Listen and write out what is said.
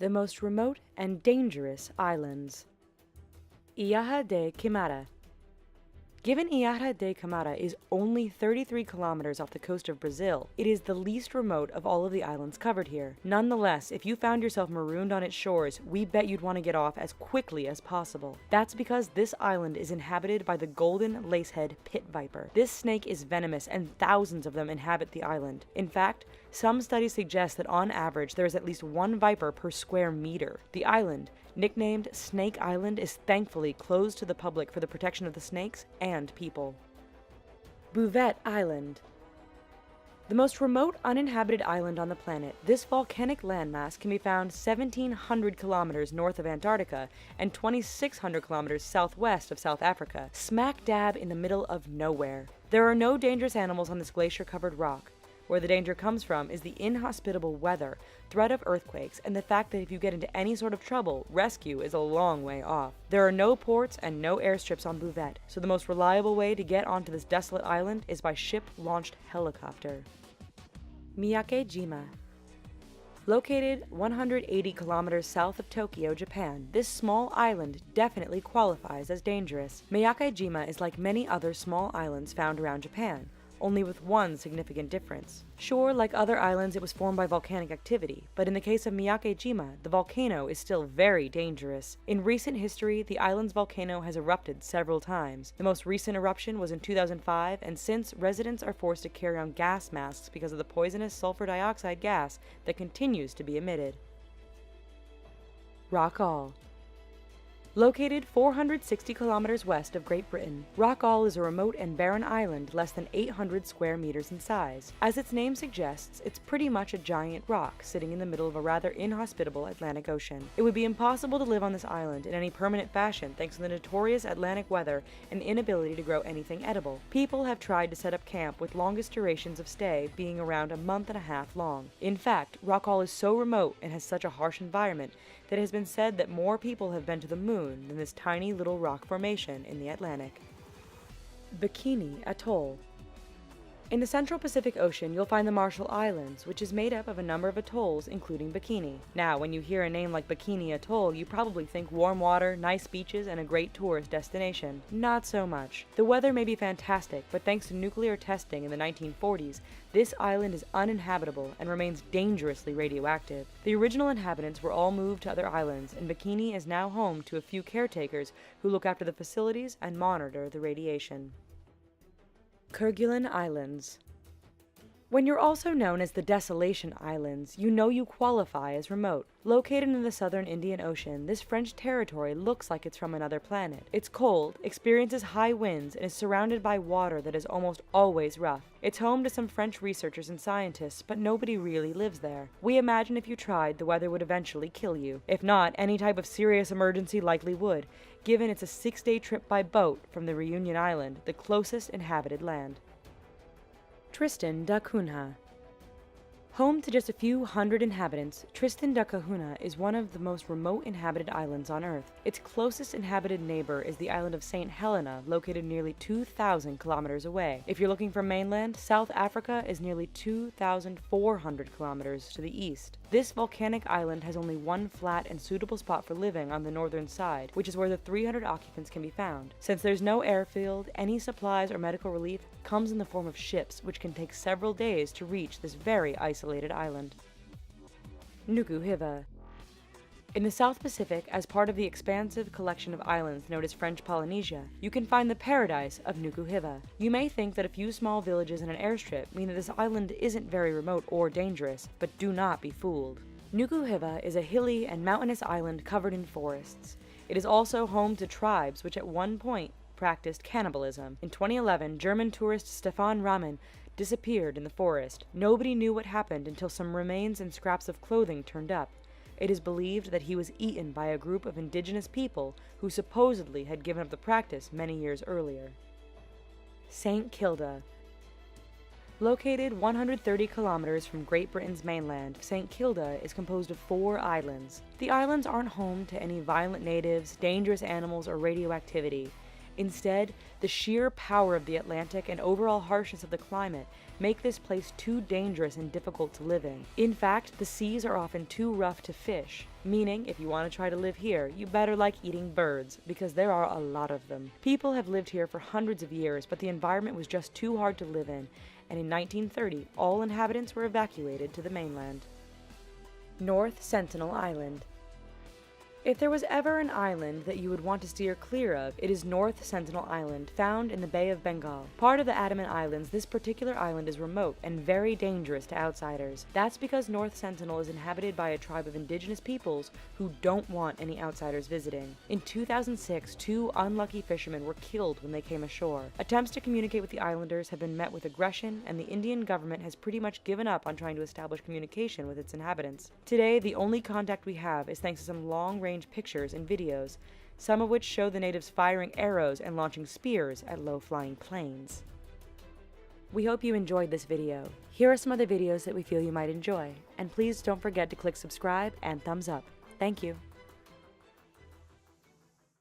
the most remote and dangerous islands. Ilha de Quimara. Given Ilha de Quimara is only 33 kilometers off the coast of Brazil, it is the least remote of all of the islands covered here. Nonetheless, if you found yourself marooned on its shores, we bet you'd want to get off as quickly as possible. That's because this island is inhabited by the golden lacehead pit viper. This snake is venomous and thousands of them inhabit the island. In fact, some studies suggest that on average there is at least one viper per square meter. The island, nicknamed Snake Island, is thankfully closed to the public for the protection of the snakes and people. Hdvidz Island. The most remote uninhabited island on the planet, this volcanic landmass can be found 1,700 kilometers north of Antarctica and 2,600 kilometers southwest of South Africa, smack dab in the middle of nowhere. There are no dangerous animals on this glacier-covered rock. Where the danger comes from is the inhospitable weather, threat of earthquakes, and the fact that if you get into any sort of trouble, rescue is a long way off. There are no ports and no airstrips on Hdvidz, so the most reliable way to get onto this desolate island is by ship-launched helicopter. Miyake-jima. Located 180 kilometers south of Tokyo, Japan, this small island definitely qualifies as dangerous. Miyake-jima is like many other small islands found around Japan, only with one significant difference. Sure, like other islands, it was formed by volcanic activity, but in the case of Miyake-jima, the volcano is still very dangerous. In recent history, the island's volcano has erupted several times. The most recent eruption was in 2005, and since, residents are forced to carry on gas masks because of the poisonous sulfur dioxide gas that continues to be emitted. Rockall. Located 460 kilometers west of Great Britain, Rockall is a remote and barren island less than 800 square meters in size. As its name suggests, it's pretty much a giant rock sitting in the middle of a rather inhospitable Atlantic Ocean. It would be impossible to live on this island in any permanent fashion thanks to the notorious Atlantic weather and inability to grow anything edible. People have tried to set up camp with longest durations of stay being around a month and a half long. In fact, Rockall is so remote and has such a harsh environment that it has been said that more people have been to the moon than this tiny little rock formation in the Atlantic. Bikini Atoll. In the Central Pacific Ocean, you'll find the Marshall Islands, which is made up of a number of atolls, including Bikini. Now, when you hear a name like Bikini Atoll, you probably think warm water, nice beaches, and a great tourist destination. Not so much. The weather may be fantastic, but thanks to nuclear testing in the 1940s, this island is uninhabitable and remains dangerously radioactive. The original inhabitants were all moved to other islands, and Bikini is now home to a few caretakers who look after the facilities and monitor the radiation. Kerguelen Islands. When you're also known as the Desolation Islands, you know you qualify as remote. Located in the southern Indian Ocean, this French territory looks like it's from another planet. It's cold, experiences high winds, and is surrounded by water that is almost always rough. It's home to some French researchers and scientists, but nobody really lives there. We imagine if you tried, the weather would eventually kill you. If not, any type of serious emergency likely would, given it's a 6-day trip by boat from the Reunion Island, the closest inhabited land. Tristan da Cunha. Home to just a few hundred inhabitants, Tristan da Cunha is one of the most remote inhabited islands on Earth. Its closest inhabited neighbor is the island of St. Helena, located nearly 2,000 kilometers away. If you're looking for mainland, South Africa is nearly 2,400 kilometers to the east. This volcanic island has only one flat and suitable spot for living on the northern side, which is where the 300 occupants can be found. Since there's no airfield, any supplies or medical relief comes in the form of ships, which can take several days to reach this very isolated island. Hdvidz. In the South Pacific, as part of the expansive collection of islands known as French Polynesia, you can find the paradise of Hdvidz. You may think that a few small villages and an airstrip mean that this island isn't very remote or dangerous, but do not be fooled. Hdvidz is a hilly and mountainous island covered in forests. It is also home to tribes which at one point practiced cannibalism. In 2011, German tourist Stefan Rahmen disappeared in the forest. Nobody knew what happened until some remains and scraps of clothing turned up. It is believed that he was eaten by a group of indigenous people who supposedly had given up the practice many years earlier. St. Kilda. Located 130 kilometers from Great Britain's mainland, St. Kilda is composed of 4 islands. The islands aren't home to any violent natives, dangerous animals, or radioactivity. Instead, the sheer power of the Atlantic and overall harshness of the climate make this place too dangerous and difficult to live in. In fact, the seas are often too rough to fish, meaning if you want to try to live here, you better like eating birds, because there are a lot of them. People have lived here for hundreds of years, but the environment was just too hard to live in, and in 1930, all inhabitants were evacuated to the mainland. North Sentinel Island. If there was ever an island that you would want to steer clear of, it is North Sentinel Island, found in the Bay of Bengal. Part of the Andaman Islands, this particular island is remote and very dangerous to outsiders. That's because North Sentinel is inhabited by a tribe of indigenous peoples who don't want any outsiders visiting. In 2006, 2 unlucky fishermen were killed when they came ashore. Attempts to communicate with the islanders have been met with aggression, and the Indian government has pretty much given up on trying to establish communication with its inhabitants. Today, the only contact we have is thanks to some long-range pictures and videos, some of which show the natives firing arrows and launching spears at low-flying planes. We hope you enjoyed this video. Here are some other videos that we feel you might enjoy, and please don't forget to click subscribe and thumbs up. Thank you.